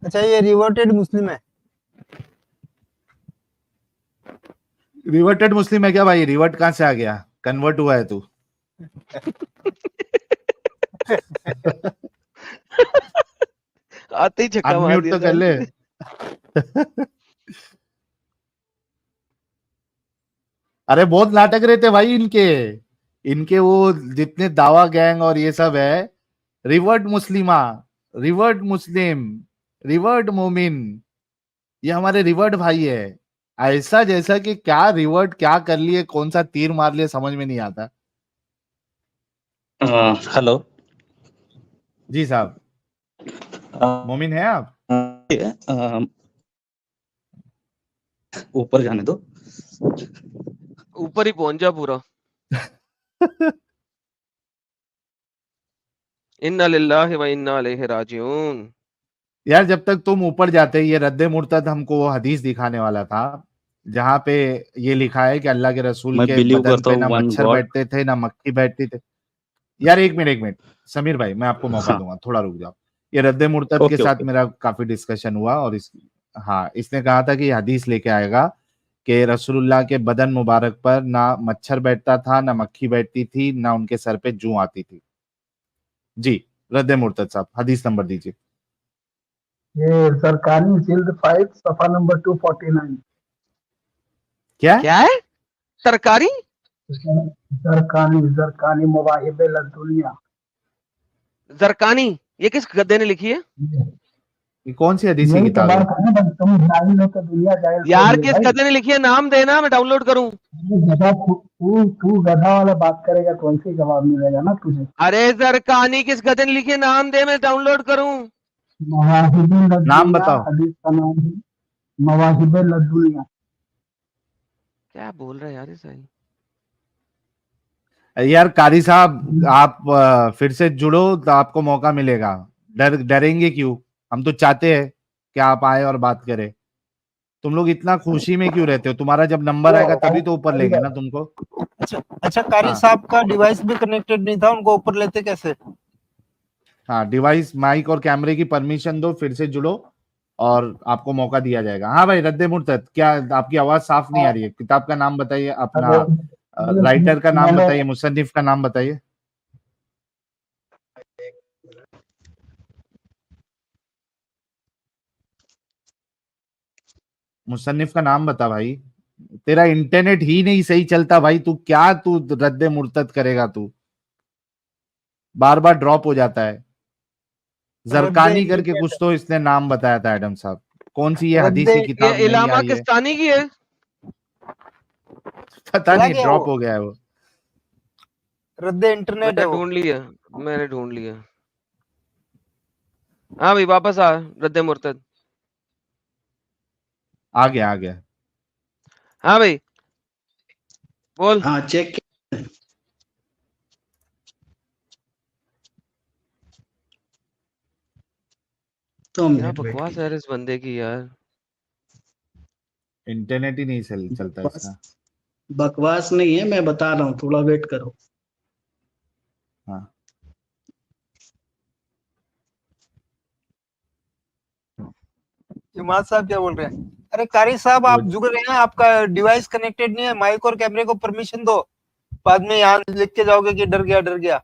اچھا یہ ریورٹڈ مسلم ہے. ریورٹڈ مسلم ہے کیا بھائی؟ ریورٹ کہاں سے آ گیا؟ کنورٹ ہوا ہے تو آتے ہی چھکا مار انمیوٹ دیا تو کر لے. ارے بہت ناٹک رہتے بھائی ان کے وہ جتنے دعوی گینگ اور یہ سب ہے. ریورٹ مسلمہ، ریورٹ مسلم، ریورٹ مومن، یہ ہمارے ریورٹ بھائی ہے. ایسا جیسا کہ کیا ریورٹ کیا کر لیے، کون سا تیر مار لیے، سمجھ میں نہیں آتا. ہلو جی صاحب، مومن ہیں آپ؟ اوپر جانے دو. اوپر ہی پہنچ جا پورا. انا للہ و انا الیہ راجعون. یار جب تک تم اوپر جاتے، یہ رد مرتد ہم کو وہ حدیث دکھانے والا تھا جہاں پہ یہ لکھا ہے کہ اللہ کے رسول میں کے بلیو بدن کرتا پہ ہوں نہ ون مچھر گاڈ. بیٹھتے تھے نہ مکھی بیٹھتی تھے. یار ایک منٹ سمیر بھائی، میں آپ کو موقع ہاں دوں گا، تھوڑا رک جاؤ. یہ رد مرتد کے اوکے ساتھ اوکے. میرا کافی ڈسکشن ہوا اور اس نے کہا تھا کہ یہ حدیث لے کے آئے گا کہ رسول اللہ کے بدن مبارک پر نہ مچھر بیٹھتا تھا نہ مکھی بیٹھتی تھی نہ ان کے سر پہ جوں آتی تھی. جی رد مرتد صاحب حدیث نمبر دیجیے. یہ زرقانی جلد 5 صفحہ نمبر 249. کیا ہے سرکاری؟ زرقانی مواہب لدنیا. زرکانی یہ کس گدے نے لکھی ہے یہ کون سی حدیث کی یہی تو کتاب ہے؟ بات ہے نا، تم جاہل ہو تو دنیا جاہل یار؟ تھوڑی ہے کس بھائی. گدے نے لکھی ہے؟ نام دینا میں ڈاؤن لوڈ کروں. گدھا تو گدھا والا بات کرے گا تو ایسے جواب ملے گا نا تجھے. ارے زرکانی کس گدے نے لکھی ہے؟ نام دے میں ڈاؤن لوڈ کروں. مواہب نام لدنیا بتاؤ. حدیث کا نام ہے مواہب لدنیا. کیا بول رہا ہے یار صحیح. یار قاری صاحب آپ پھر سے جڑو تو آپ کو موقع ملے گا. ڈریں گے کیوں؟ ہم تو چاہتے ہیں کہ آپ آئے اور بات کریں. تم لوگ اتنا خوشی میں کیوں رہتے ہو؟ تمہارا جب نمبر آئے گا تبھی تو اوپر لیں گے نا تم کو. اچھا قاری صاحب کا ڈیوائس بھی کنیکٹڈ نہیں تھا، ان کو اوپر لیتے کیسے؟ ہاں ڈیوائس، مائک اور کیمرے کی پرمیشن دو، پھر سے جڑو اور آپ کو موقع دیا جائے گا. ہاں بھائی رد مرتد، کیا آپ کی آواز صاف نہیں آ رہی ہے؟ کتاب کا نام بتائیے، اپنا رائٹر کا نام بتائیے، مصنف کا نام بتائیے. مصنف کا نام بتا بھائی. تیرا انٹرنیٹ ہی نہیں صحیح چلتا بھائی، تو کیا تو رد مرتد کرے گا؟ تو بار بار ڈراپ ہو جاتا ہے. زرکانی کر کے کچھ تو اس نے نام بتایا تھا ایڈم صاحب. کون سی یہ حدیثی کتاب یہ نہیں علامہ آئی ہے؟ کستانی کی ہے. پتا نہیں، ڈراپ ہو گیا ہے وہ. رد انٹرنیٹ میں ہے نے وہ. ڈھونڈ لیا، میں نے ڈھونڈ لیا. ہاں بھائی واپس آ رد مرتد. آ گیا آ گیا. ہاں بھائی بول. ہاں چیک کیا بکواس ہے اس بندے کی یار. انٹرنیٹ ہی نہیں چلتا اس کا. بکواس نہیں ہے، میں بتا رہا ہوں، تھوڑا ویٹ کرو. ہاں جماعت صاحب کیا بول رہے ہیں؟ ارے قاری صاحب آپ جڑ رہے ہیں، آپ کا ڈیوائس کنیکٹڈ نہیں ہے، مائک اور کیمرے کو پرمیشن دو. بعد میں یہاں لکھ کے جاؤ گے کہ ڈر گیا ڈر گیا.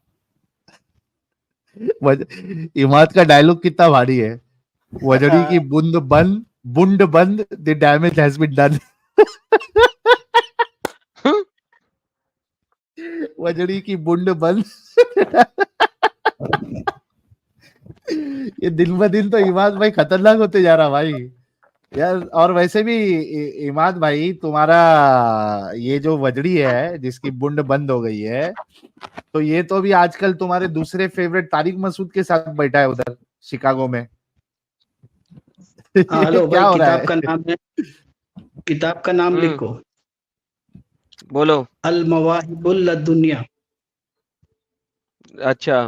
اماد کا ڈائلگ کتنا بھاری ہے. وجڑی کی بند بند دی ڈیمیج ہیز بین ڈن. وجڑی کی بنڈ بند. یہ دن ب دن تو اماد بھائی خطرناک ہوتے جا رہا بھائی یار. اور ویسے بھی اماد بھائی تمہارا یہ جو وجڑی ہے جس کی بنڈ بند ہو گئی ہے، تو یہ تو بھی آج کل تمہارے دوسرے فیوریٹ طارق مسعود کے ساتھ بیٹھا ہے ادھر شکاگو میں. ہلو بھائی، کیا ہو رہا کتاب ہے؟ کا نام ہے، کتاب کا نام لکھو، بولو. المواہب لدنیا. اچھا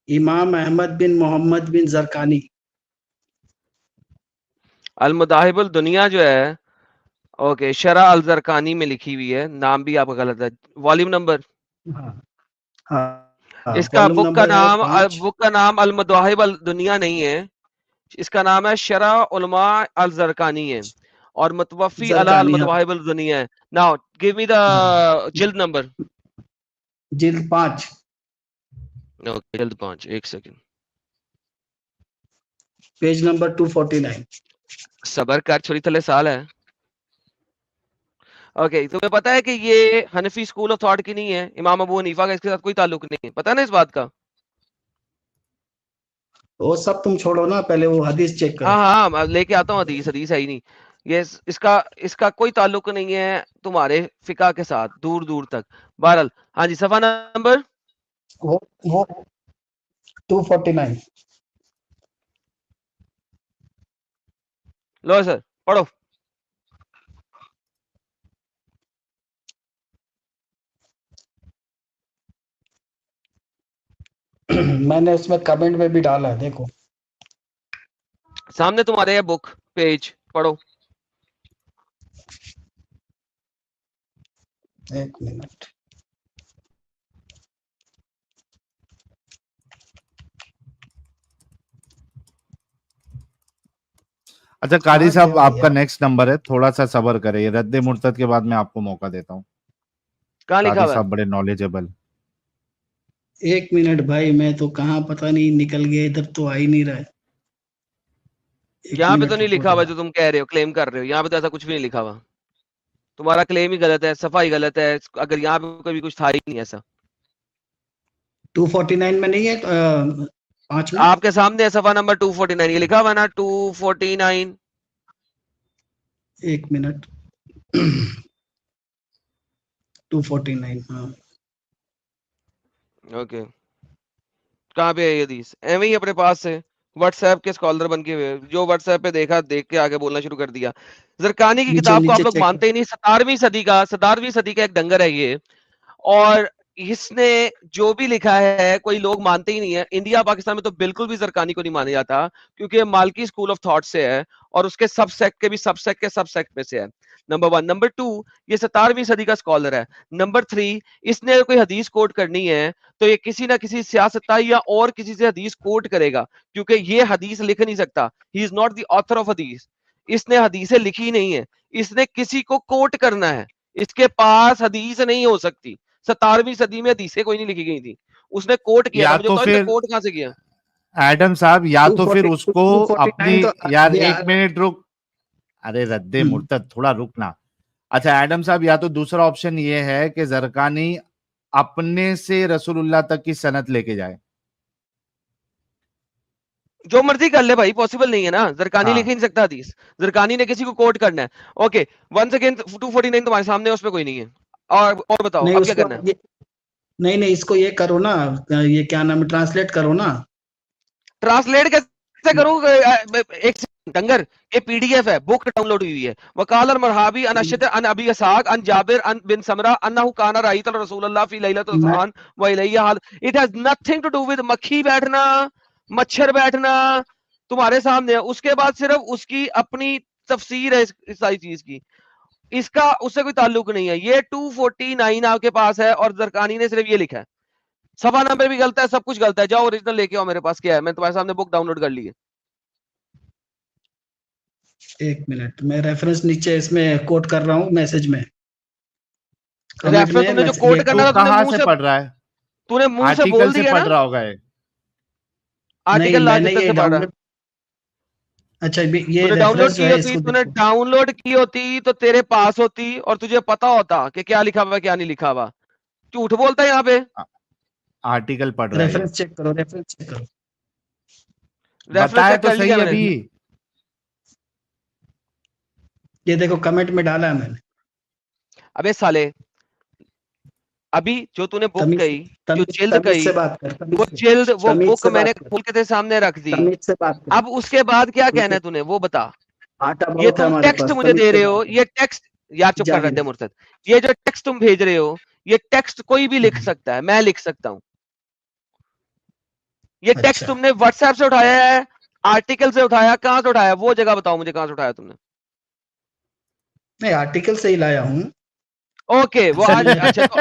امام احمد بن محمد بن زرقانی. المداحب الدنیا جو ہے اوکے شرح الزرقانی میں لکھی ہوئی ہے. نام بھی آپ کا غلط ہے. والیوم نمبر ہاں ہاں اس کا volume بک کا number ہے نام 5. بک کا نام المذاہب الدنیا نہیں ہے, اس کا نام ہے شرح علماء الزرقانی ہے, اور متوفی علی زرقانی, ہاں. المذاہب الدنیا ہے. ناؤ گیو می دا جلد نمبر. جلد 5, جلد 5, ایک سیکنڈ پیج نمبر 249. صبر کر, چھوڑی تھلے سال ہے. اوکے, تمہیں پتا ہے کہ یہ حنفی اسکول آف تھاٹ کی نہیں ہے, امام ابو حنیفہ کا اس کے ساتھ کوئی تعلق نہیں ہے, پتا نا اس بات کا؟ وہ سب تم چھوڑو نا, پہلے وہ حدیث چیک کرو. ہاں ہاں لے کے آتا ہوں حدیث, حدیث ہے ہی نہیں یہ, اس کا کوئی تعلق نہیں ہے تمہارے فقہ کے ساتھ دور دور تک. بہرحال ہاں جی, صفحہ نمبر وہ 249. لو سر پڑھو. میں نے اس میں کمنٹ میں بھی ڈالا ہے, دیکھو. سامنے تمہارے ہے بک, پیج پڑھو. ایک منٹ. اچھا قاری کہاں صاحب, گئے ہو آپ کا بھیا؟ نیکسٹ نمبر ہے, تھوڑا سا صبر کرے, یہ رد مرتد کے بعد میں آپ کو موقع دیتا ہوں. کہاں لکھا قاری ہوا ہے؟ صاحب بڑے نالجبل. ایک منٹ بھائی, میں تو کہاں پتہ نہیں نکل گیا, ادھر تو آ ہی نہیں رہا ہے. ایک یہاں پہ تو منٹ نہیں رکو لکھا ہوا ذرا. جو تم کہہ رہے ہو, کلیم کر رہے ہو, یہاں پہ تو ایسا کچھ بھی نہیں لکھا ہوا. تمہارا کلیم ہی غلط ہے, صفحہ ہی غلط ہے, اگر یہاں پہ کبھی کچھ تھا ہی نہیں ایسا. 249 میں نہیں ہے, 5 میں. آپ کے سامنے ہے صفحہ نمبر 249, یہ لکھا ہوا ہے نا 249. ایک منٹ. 249, ہاں. اوکے, کہاں پہ ہے یہ حدیث؟ ایویں ہی اپنے پاس سے واٹس ایپ کے اسکالر بن کے ہوئے, جو واٹس ایپ پہ دیکھا دیکھ کے آگے بولنا شروع کر دیا. زرقانی کی نیچے کتاب کو آپ نیچے لوگ چیک مانتے ہی نہیں, 17ویں صدی کا ایک ڈنگر ہے یہ, اور اس نے جو بھی لکھا ہے کوئی لوگ مانتے ہی نہیں ہے. انڈیا پاکستان میں تو بالکل بھی زرقانی کو نہیں مانا جاتا, کیونکہ یہ مالکی اسکول آف تھاٹ سے ہے, اور اس کے سب سیکٹ کے بھی سب سیکٹ کے سب سیکٹ میں سے ہے. نمبر 1. نمبر 2, یہ 17ویں صدی کا اسکالر ہے. نمبر 3, اس نے کوئی حدیث کوٹ کرنی ہے تو یہ کسی نہ کسی سیاستائی یا اور کسی سے حدیث کوٹ کرے گا, کیونکہ یہ حدیث لکھ نہیں سکتا. He is not the author of حدیث. اس نے حدیثیں لکھی نہیں ہے, اس نے کسی کو کوٹ کرنا ہے. اس کے پاس حدیث نہیں ہو سکتی. 17ویں صدی میں حدیثیں کوئی نہیں لکھی گئی تھی, اس نے کوٹ کیا تھا. یا مجھے تو بتاؤ اس نے پھر کوٹ کہاں سے کیا؟ ایڈم صاحب, یا تو پھر 240 اس کو 249 اپنی, تو یار یہ ایک منٹ رک, ارے رد ہم، مرتد تھوڑا رکنا. اچھا ایڈم صاحب, یا تو دوسرا آپشن یہ ہے کہ زرقانی اپنے سے رسول اللہ تک کی سند لے کے جائے. جو مرضی کر لے بھائی, پاسبل نہیں ہے نا, زرقانی ہاں لکھ ہی نہیں سکتا حدیث. زرقانی نے کسی کو کوٹ کرنا ہے. اوکے, ونس اگین 249 تمہارے سامنے, اس پہ کوئی نہیں ہے. اور بتاؤ نہیں اب اس کیا کو کرنا ہے؟ نہیں اس کو یہ کرو نا, یہ کیا نام ہے, ٹرانسلیٹ کرو نا. ٹرانسلیٹ کیسے کروں؟ ایک ڈنگر, یہ پی ڈی ایف ہے, بک ڈاؤن لوڈ ہوئی ہے. وقال المرحابی ان اشد ان ابی اسحاق ان جابر ان بن سمرہ انہ کان رایت رسول اللہ فی لیلۃ میں الاسمان و الیہ حال. It has nothing to do with مکھی بیٹھنا, مچھر بیٹھنا, تمہارے سامنے ہے. اس کے بعد صرف اس کی اپنی تفسیر ہے اس ساری چیز کی, اس کا اس سے کوئی تعلق نہیں ہے. یہ 249 آپ کے پاس ہے, اور زرقانی نے صرف یہ لکھا ہے. صفحہ نمبر بھی غلط ہے, سب کچھ غلط ہے. جاؤ اوریجنل لے کے آؤ میرے پاس, کیا ہے, میں تمہارے سامنے بک ڈاؤن لوڈ کر لی ہے. ایک منٹ, میں ریفرنس نیچے اس میں کوٹ کر رہا ہوں میسج میں, کمنٹ ریفرنس میں تم نے جو یہ کوٹ کرنا تو تھا کہاں سے پڑھ رہا ہے, تو نے منہ سے آرٹیکل بول سے دیا پڑھ نا. رہا ہوگا. نہیں, آرٹیکل میں لاج نے سے یہ پڑھ ڈاؤن رہا. لوڈ, اچھا تو یہ نے ڈاؤن لوڈ ریفرنس جو کی ہے اس ہوتی, کو تو نے دیکھو. ڈاؤن لوڈ کی ہوتی تو تیرے پاس ہوتی, اور تجھے پتا ہوتا کہ کیا لکھا ہوا کیا نہیں لکھا ہوا. جھوٹ بولتا ہے یہاں پہ. آرٹیکل پڑھ رہا ہے یہ, ریفرنس چیک کرو, ریفرنس چیک کرو. ریفرنس بتائے چیک تو کر لیا صحیح میں نے. ابھی. یہ دیکھو کمنٹ میں ڈالا ہے میں نے. ابے سالے, ابھی جو تو نے بک تمیز کہی, جو تمیز جلد تمیز سے کہی, بات کر, وہ تمیز سے, جلد, وہ تمیز بک سے میں نے بات کر, کھول کے تیرے سامنے رکھ دی. تمیز سے بات کر. اب اس کے بعد کیا ٹھیک کہنا ہے, ہے تو نے, وہ بتا. آٹا یہ بہت ہے تم ہمارے ٹیکسٹ پاس, مجھے تمیز دے سے رہے ہو, بات کر. یہ ٹیکسٹ, یار چپ کر, جاہل, رہے مرتد. یہ جو ٹیکسٹ تم بھیج رہے ہو, یہ ٹیکسٹ کوئی بھی لکھ سکتا ہے, میں لکھ سکتا ہوں. یہ ٹیکسٹ اچھا تم نے واٹس ایپ سے اٹھایا ہے, آرٹیکل سے اٹھایا, کہاں سے اٹھایا, وہ جگہ بتاؤ مجھے, کہاں سے اٹھایا تم نے. میں آرٹیکل سے ہی لایا ہوں. اوکے, وہ اس آج میں اچھا تو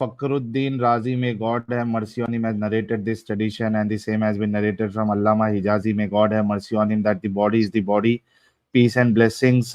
Fakhruddin Razi, may God have mercy on him, has narrated this tradition, and the same has been narrated from Allama Hijazi, may God have mercy on him, that the body is the body, peace and blessings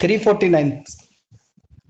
349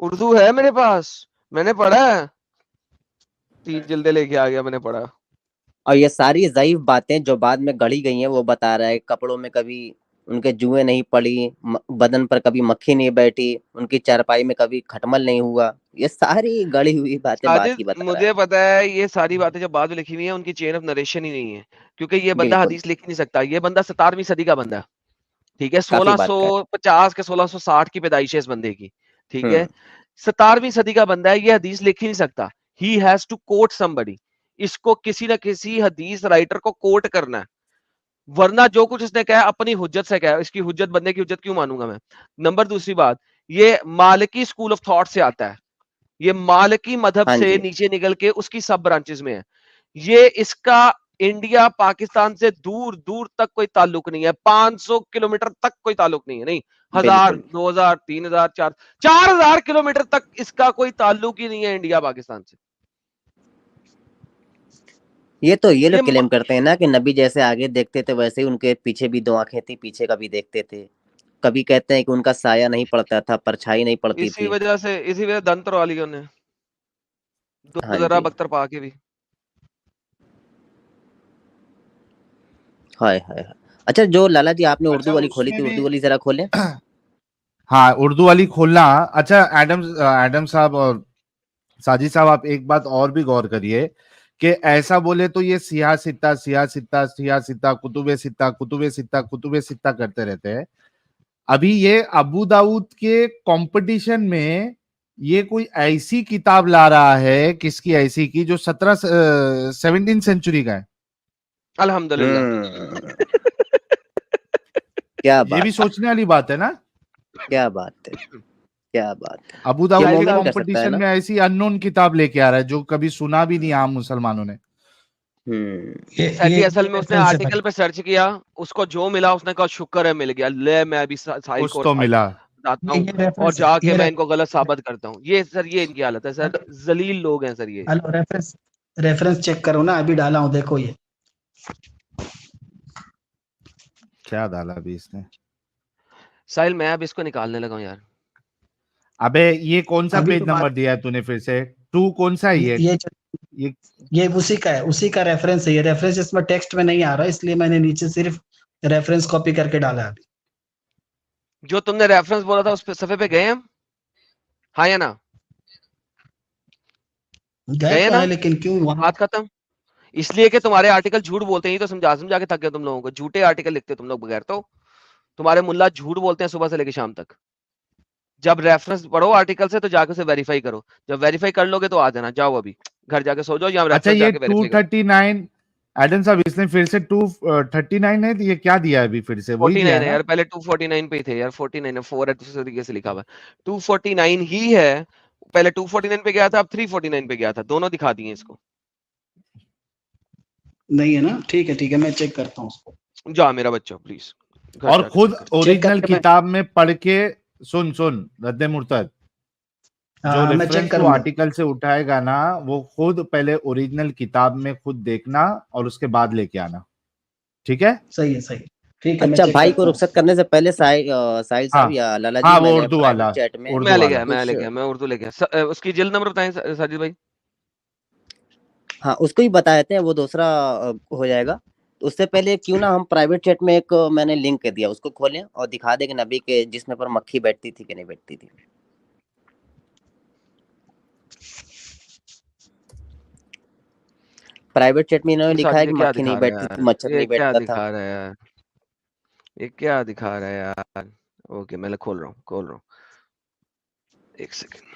Urdu ہے میرے پاس, میں نے پڑھا ہے, 3 جلدیں لے کے آ گیا, میں نے پڑھا. اور یہ ساری ضعیف باتیں جو بعد میں گڑھی گئی ہیں وہ بتا رہا ہے. کپڑوں میں کبھی ان کے جوئیں نہیں پڑی, بدن پر کبھی مکھی نہیں بیٹھی, ان کی چارپائی میں کبھی کھٹمل نہیں ہوا. یہ ساری گڑی ہوئی باتیں بعد کی ساجد بتا رہا مجھے پتا ہے یہ ساری باتیں جب بعد میں لکھی ہوئی ہیں ان کی چین آف نریشن ہی نہیں ہے, کیونکہ یہ ہے. بندہ بالکل حدیث لکھ نہیں سکتا. یہ بندہ 17ویں صدی کا بندہ, ٹھیک ہے, کافی بات کر 1650 کے 1660 کی پیدائش ہے اس بندے کی, ٹھیک ہے, ہوں 17ویں صدی کا بندہ ہے, یہ حدیث لکھ ہی نہیں سکتا. He has to quote somebody, اس کو کسی نہ کسی حدیث رائٹر کو کوٹ کرنا ہے, ورنہ جو کچھ اس نے کہا اپنی حجت سے کہا. اس کی حجت, بندے کی حجت کیوں مانوں گا میں؟ نمبر دوسری بات, یہ مالکی اسکول آف تھاٹ سے آتا ہے, یہ مالکی مذہب ہاں سے جی نیچے نکل کے اس کی سب برانچز میں ہے. یہ اس کا انڈیا پاکستان سے دور دور تک کوئی تعلق نہیں ہے, 500 کلومیٹر تک کوئی تعلق نہیں ہے, نہیں 1000 بالکل. 2000 3000 4000 کلومیٹر تک اس کا کوئی تعلق ہی نہیں ہے انڈیا پاکستان سے. یہ تو یہ لوگ یہ کلیم کرتے ہیں نا کہ نبی جیسے آگے دیکھتے تھے ویسے ہی ان کے پیچھے بھی 2 آنکھیں تھی, پیچھے کا بھی دیکھتے تھے. کبھی کہتے ہیں کہ ان کا سایہ نہیں پڑتا تھا, پرچھائی نہیں پڑتی اسی تھی. وجہ دن تروا لیا انہیں ہاں ذرا جی, بختر پا کے بھی. ہائے ہائے ہائے. اچھا جو لالا جی آپ نے اچھا اردو والی اس کھولی میں تھی, بھی اردو والی ذرا کھولیں. ہاں اردو والی کھولنا. اچھا ایڈم صاحب اور ساجد صاحب, آپ ایک بات اور بھی غور کریے کہ ایسا بولے تو یہ سیاہ ستہ کتب ستہ کرتے رہتے ہیں. ابھی یہ ابو داؤد کے کمپٹیشن میں یہ کوئی ایسی کتاب لا رہا ہے, کس کی ایسی کی جو 17 سینچری کا ہے. الحمدللہ. کیا یہ بات بھی ہے, سوچنے والی بات ہے نا. کیا بات ہے, کیا بات ہے. ابو یہ داؤد کے مومن کر سکتا ہے کمپٹیشن نا. میں ایسی اننون کتاب لے کے آ رہا ہے جو کبھی سنا بھی نہیں عام مسلمانوں نے. سیٹھی اصل میں اس نے ریفرنس ہے آرٹیکل پہ سرچ کیا, اس کو جو ملا اس نے کہا شکر ہے مل گیا, لے میں ابھی ساحل کچھ کو تو ملا. بتاتا ہوں یہ اور ریفرنس جا کے یہ میں ان کو غلط ثابت کرتا ہوں. یہ سر یہ ان کی حالت ہے سر, ذلیل لوگ ہیں سر یہ. ریفرنس چیک کرو نا, ابھی ڈالا ہوں دیکھو. یہ کیا ڈالا ابھی اس نے؟ ساحل میں اب اس کو نکالنے لگا ہوں یار. ابے یہ کون سا ابھی پیج تو نمبر دیا ہے تو نے پھر سے؟ 2 کون سا ہے یہ؟ یہ اسی کا ہے, اسی کا ریفرنس ہے. یہ ریفرنس اس میں ٹیکسٹ میں نہیں آ رہا, اس لیے میں نے نیچے صرف ریفرنس کاپی کر کے ڈالا ہے. ابھی جو تم نے ریفرنس بولا تھا اس پہ صفحے پہ گئے ہم, ہاں یا نا؟ گئے تو نا ہے لیکن کیوں وہاں بات ختم. اس لیے کہ تمہارے آرٹیکل جھوٹ بولتے ہیں, تو سمجھا کے تھک گئے تم لوگوں کو. جھوٹے آرٹیکل لکھتے تم لوگ بغیر, تو تمہارے ملا جھوٹ بولتے ہیں صبح سے لے کے شام تک. جب ریفرنس پڑھو آرٹیکل سے تو جا کے اسے ویریفائی کرو. جب ویریفائی کر لو گے تو آ جانا. جاؤ ابھی گھر جا کے سو جاؤ, یا اچھا ریفرنس جا یہ کے ویریفائی کرو. 239 ایڈم صاحب اس نے پھر سے 239 ہے, یہ کیا دیا ہے ابھی پھر سے؟ وہی 49 دیا ہے ہے نا. یار, پہلے 249 پہ ہی تھے یار. 49 ہے, 4 ہے, دوسرے طریقے سے لکھا ہوا ہے. 249 ہی ہے, پہلے 249 پہ گیا تھا, اب 349 پہ گیا تھا. دونوں دکھا دیے اس کو. نہیں ہے نا. ٹھیک ہے میں چیک کرتا ہوں اس کو. جا میرا بچہ پلیز. اور خود چیک کر اوریجنل کے میں کتاب میں پڑھ کے سن رد مرتد جو میں چیک ریفرنس وہ کروں گا. آرٹیکل سے اٹھائے گا نا, وہ خود پہلے اوریجنل کتاب میں خود دیکھنا اور اس کے بعد لے کے آنا. ٹھیک ہے, صحیح ہے. ٹھیک ہے میں اچھا چیک بھائی کرتا کو ہوں. رخصت کرنے سے پہلے ساحل ہاں صاحب یا لالا جی, ہاں میں وہ نے اردو والا, پرائیویٹ چیٹ میں اردو والا. میں اردو لے گیا. اس کی جلد نمبر بتائیں ساجد بھائی. ہاں اس کو ہی بتا دیتے ہیں, وہ دوسرا ہو جائے گا. اس سے پہلے کیوں نہ ہم پرائیویٹ چیٹ میں ایک میں نے لنک دیا, اس کو کھولیں اور دکھا دیں کہ نبی کے جسم پر مکھی بیٹھتی تھی کہ نہیں بیٹھتی تھی. پرائیویٹ چیٹ میں انہوں نے لکھا ہے کہ مکھی نہیں بیٹھتی تھی, مچھر نہیں بیٹھتا تھا. یہ کیا دکھا رہا ہے یار. اوکے میں کھول رہا ہوں. ایک سیکنڈ.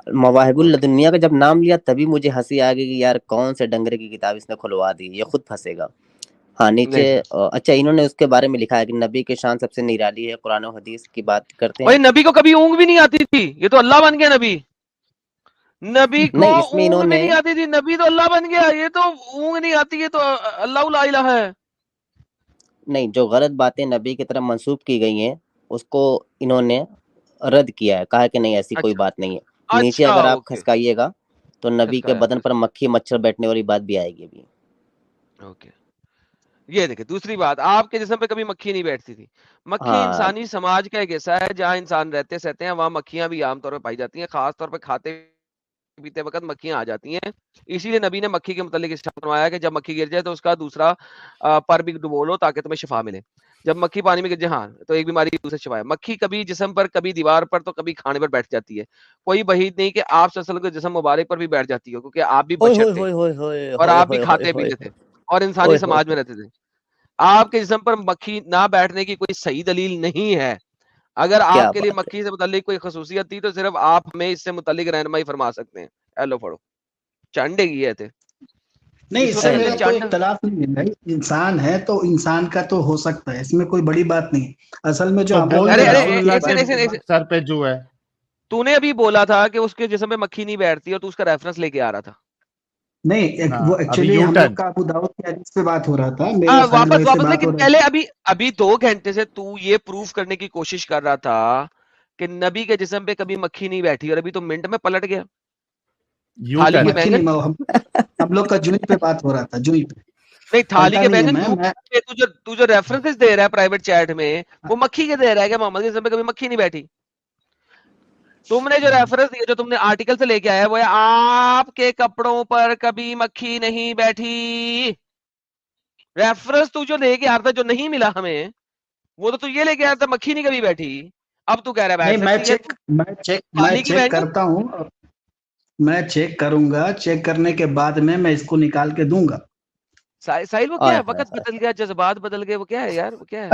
مواہب الدنیا کا جب نام لیا تبھی مجھے ہنسی آ گئی کہ یار کون سے ڈنگرے کی کتاب اس نے کھلوا دی, یہ خود پھنسے گا. ہاں نیچے اچھا انہوں نے اس کے بارے میں لکھا ہے کہ نبی کی شان سب سے نرالی ہے. قرآن و حدیث کی بات کرتے ہیں. نبی کو کبھی اونگ بھی نہیں آتی تھی, یہ تو اللہ بن گیا. نبی کو نہیں اس میں اونگ انہوں بھی نے نہیں آتی تھی, نبی تو اللہ بن گیا. یہ تو اونگ نہیں آتی, یہ تو اللہ لا الہ ہے. نہیں, جو غلط باتیں نبی کی طرف منسوب کی گئی ہیں اس کو انہوں نے رد کیا ہے, کہا کہ نہیں ایسی کوئی بات نہیں ہے. نیچے اچھا اگر آپ اوکے. کھسکائیے گا تو نبی کے بدن پر مکھی مچھر بیٹھنے والی بات بھی آئے گی ابھی. اوکے یہ دیکھیں دوسری بات, آپ کے جسم پہ کبھی مکھی نہیں بیٹھتی تھی. مکھی ہاں انسانی سماج کا ایک حصہ ہے, جہاں انسان رہتے سہتے ہیں وہاں مکھیاں بھی عام طور پہ پائی جاتی ہیں, خاص طور پہ کھاتے پیتے وقت مکھیاں آ جاتی ہیں. اسی لیے نبی نے مکھی کے متعلق ارشاد فرمایا کہ جب مکھی گر جائے تو اس کا دوسرا پر بھی ڈبو لو تاکہ تمہیں شفا ملے. جب مکھی پانی میں گر جائے, ہاں تو ایک بیماری دوسرے شفا ہے. مکھی کبھی جسم پر, کبھی دیوار پر, تو کبھی کھانے پر بیٹھ جاتی ہے. کوئی بعید نہیں کہ آپ صلی اللہ علیہ وسلم کے جسم مبارک پر بھی بیٹھ جاتی ہو, کیونکہ آپ بھی ہوئے بشر ہوئے تھے ہوئے ہوئے ہوئے اور ہوئے آپ بھی ہوئے کھاتے ہوئے پیتے تھے اور انسانی ہوئے سماج میں رہتے تھے. آپ کے جسم پر مکھی نہ بیٹھنے کی کوئی صحیح دلیل نہیں ہے. اگر کیا آپ کے لیے بات ہے. مکھی سے متعلق کوئی خصوصیت تھی تو صرف آپ ہمیں اس سے متعلق رہنمائی فرما سکتے ہیں. ایلو پڑھو چانڈے کی ہے تھے نہیں, اس اس سے وقت میرا تک کوئی چانڈ. اختلاف نہیں ہے بھائی, انسان ہے تو انسان کا تو ہو سکتا ہے, اس میں کوئی بڑی بات نہیں. اصل میں جو تو ہم لوگ بول نے دو ارے رسول دعوت اللہ کی ایک بات, سیکنڈ ایک سیکنڈ ایک کے سیکنڈ, سر پہ جو ہے. تو نے ابھی بولا تھا کہ اس کے جسم میں مکھی نہیں بیٹھتی اور تو اس کا ریفرنس لے کے آ رہا تھا. نہیں ہاں وہ ابھی ایکچولی یو ہم لوگ ٹرن. کا ابو داؤد کی حدیث پہ بات ہو رہا تھا, میرے ساحل واپس بھائی سے واپس, بات ہو لیکن رہی پہلے ابھی 2 گھنٹے سے تو یہ پروف کرنے کی کوشش کر رہا تھا کہ نبی کے جسم پہ کبھی مکھی نہیں بیٹھی, اور ابھی تو منٹ میں پلٹ گیا. You thali turn. کے مکھی بینگن, نہیں, ہم لوگ کا جوئی پہ بات ہو رہا تھا, جوئی پہ نہیں تھالی پلٹا کے نہیں ہے. بینگن میں تو جو ریفرنس دے رہا ہے پرائیویٹ چیٹ میں وہ مکھی کے دے رہا ہے کہ محمد کے جسم پہ کبھی مکھی نہیں بیٹھی. تم نے جو ریفرنس دیا, جو تم نے آرٹیکل سے لے کے آیا وہ ہے آپ کے کپڑوں پر کبھی مکھی نہیں بیٹھی. ریفرنس تو جو لے کے آ رہا تھا, جو نہیں ملا ہمیں, وہ تو یہ لے کے آیا تھا مکھی نہیں کبھی بیٹھی. اب تو کہہ رہا ہے بیٹھ نہیں, سکتی ہے تو میں تھالی کی چیک بینگن. کرتا ہوں, میں چیک کروں گا, چیک کرنے کے بعد میں اس کو نکال کے دوں گا. ساحل وہ کیا ہے, وقت بدل گیا, جذبات بدل گئے, وہ کیا ہے یار, وہ کیا ہے؟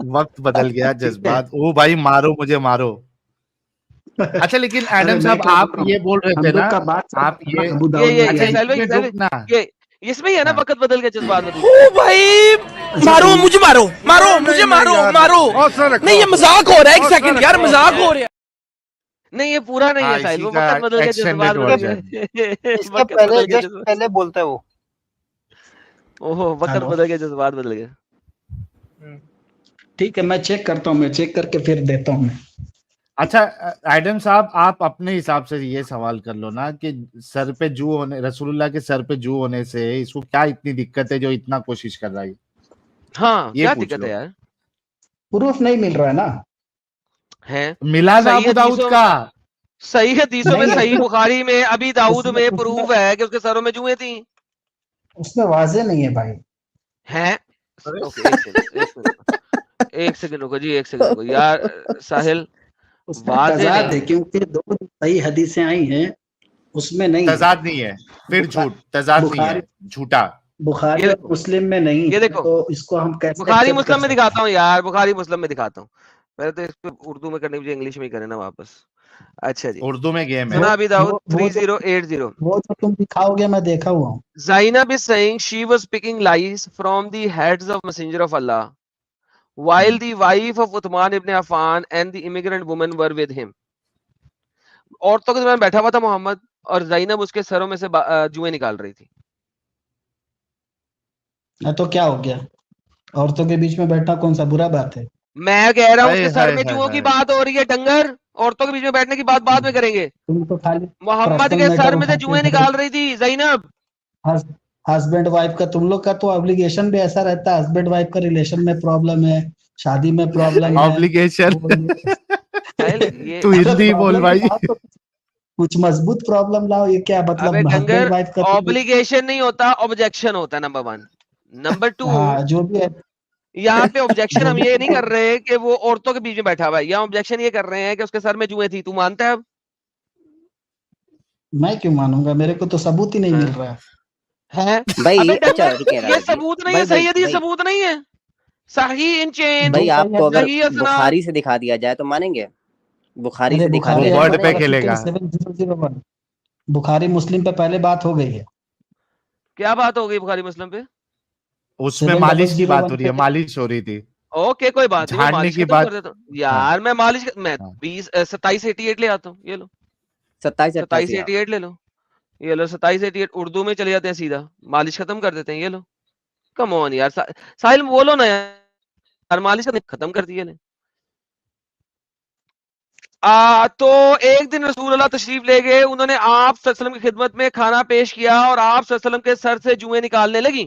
وقت بدل گیا, ٹھیک ہے. جذبات. او بھائی مارو مجھے مارو. اچھا لیکن ارے ایڈم میں صاحب کیا آپ بتاؤں, یہ بول رہے ہم تھے لوگ نا, کا بات چل آپ رہا تھا یہ نا ابو داؤد اچھا کی ایک ساحل بھائی, حدیث. ساحل منٹ بھائی, رکنا. یہ اس میں ہی ہے نا ہاں. وقت بدل گیا جذبات بدل او گئے. بھائی اچھا مارو تم مجھے, مارو مجھے, مارو. نہیں یہ مذاق ہو رہا ہے, ایک سیکنڈ یار, مذاق ہو رہا ہے. نہیں یہ پورا نہیں ہاں ہے ساحل, اسی وہ کا وقت بدل گیا جذبات ایکسٹینڈیڈ بدل ورژن. گئے. اس کے وقت پہلے بدل گیا جسٹ جذبات, پہلے بولتا ہے وہ. اوہ وقت ہلو, بدل گیا جذبات بدل گئے. ٹھیک ہے, میں چیک کرتا ہوں, میں چیک کر کے پھر دیتا ہوں. میں اچھا ایڈم صاحب آپ اپنے حساب سے یہ سوال کر لو نا کہ سر پہ جو ہونے, رسول اللہ کے سر پہ جو ہونے سے اس کو کیا اتنی دقت ہے جو اتنا کوشش کر رہا ہے, ہاں یہ کیا پوچھ دقت لو. ہے یار, پروف نہیں مل رہا ہے نا. ہے ملا نا صحیح ابو داؤد حدیثوں, کا. صحیح حدیثوں میں, نہیں ہے, صحیح بخاری میں, ابھی داؤد اس میں اس میں پروف ہے کہ اس کے سروں میں جوئیں تھیں. اس میں واضح نہیں ہے بھائی. ہیں اوکے, ایک سیکنڈ رکو جی, ایک سیکنڈ رکو یار ساحل, اس میں واضح تضاد ہے نہیں. کیونکہ 2 صحیح حدیثیں آئی ہیں, اس میں نہیں ہے. تضاد نہیں ہے, پھر جھوٹ, تضاد نہیں ہے, بخاری جھوٹا. بخاری یہ اور دیکھو, مسلم میں نہیں یہ ہے, دیکھو, تو اس کو ہم کیسے بخاری ایکسپٹ کر مسلم میں سکتے دکھاتا ہوں یار, بخاری مسلم میں دکھاتا ہوں. پہلے تو اس پہ اردو میں کرنے, مجھے انگلش میں ہی کرے نا واپس. اچھا جی, اردو میں گیم ہے. ہیں. سنا ابھی داؤد وہ 3080. جو تم دکھاؤ گے میں دیکھا ہوا ہوں. Zainab is saying she was picking lies from the heads of Messenger of Allah, while the wife of Uthman ibn Affan and the immigrant woman were with him. عورتوں کے درمیان بیٹھا ہوا تھا محمد, اور زینب اس کے سروں میں سے جوئیں نکال رہی تھی. تو کیا ہو گیا, عورتوں کے بیچ میں بیٹھنا کون سا برا بات ہے. میں کہہ رہا ہوں اس ہائے کے سر ہائے میں ہائے جوؤں کی ہائے. بات ہو رہی ہے, ڈنگر. عورتوں کے بیچ میں بیٹھنے کی بات بعد میں کریں گے. تم تو خالی محمد پرسنل کے میٹر سر میں سے اٹھاتے جوئیں ہو. نکال رہی تھی زینب. ہسبینڈ وائف کا تم لوگ کا تو ابلیگیشن بھی ایسا رہتا ہے, ہسبینڈ وائف کا ریلیشن میں پرابلم ہے, شادی میں پرابلم ہے. آبلیگیشن. یہ تو ہندی بول بھائی. کچھ مضبوط پرابلم لاؤ, یہ کیا ابے مطلب ڈنگر, ہسبینڈ وائف کا آبلیگیشن نہیں ہوتا, آبجیکشن ہوتا ہے. نمبر 1. نمبر 2, ہاں جو بھی ہے, یہاں پہ آبجیکشن جو ہم بھی یہ نہیں کر رہے کہ وہ عورتوں کے بیچ میں بیٹھا ہوا ہے, یہاں آبجیکشن یہ کر رہے ہیں کہ اس کے سر میں جوئیں تھی. تو مانتا ہے اب؟ میں کیوں مانوں گا, میرے کو تو ثبوت ہی نہیں مل رہا ہے. بھائی ابے اچھا ڈنگر, رکے یہ راجا جی, ثبوت نہیں ہے, بھائی بھائی صحیح حدیث بھائی ثبوت نہیں ہے. صحیح ان چین, بھائی آپ کو اگر صحیح اسناد. بخاری سے دکھا دیا جائے تو مانیں گے, بخاری ارے سے دکھا وہ دیا بخاری جائے تو ورڈ مانیں پہ گے. کھیلے گا. 7001 بخاری مسلم پہ پہلے بات ہو گئی ہے. کیا بات ہو گئی بخاری مسلم پہ؟ اس میں مالش کی بات 7001 ہو رہی ہے, مالش ہو رہی تھی. اوکے کوئی بات نہیں, میں جھاڑنے مالش کی ختم بات. کر دیتا ہوں یار. میں مالش میں 2788 لے آتا ہوں, یہ لو 2788 آپ 2788 لے لو, یہ لو 2788. اردو میں چلے جاتے ہیں سیدھا, مالش ختم کر دیتے ہیں. یہ لو, کم آن یار ساحل بولو نا یار, مالش ختم کر دی. تو ایک دن رسول اللہ تشریف لے گئے, انہوں نے آپ صلی اللہ علیہ وسلم کی خدمت میں کھانا پیش کیا, اور آپ صلی اللہ علیہ وسلم کے سر سے جوئیں نکالنے لگی.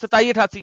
2788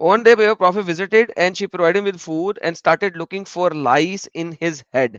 One day your prophet visited and she provided him with food and started looking for lice in his head.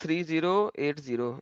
3080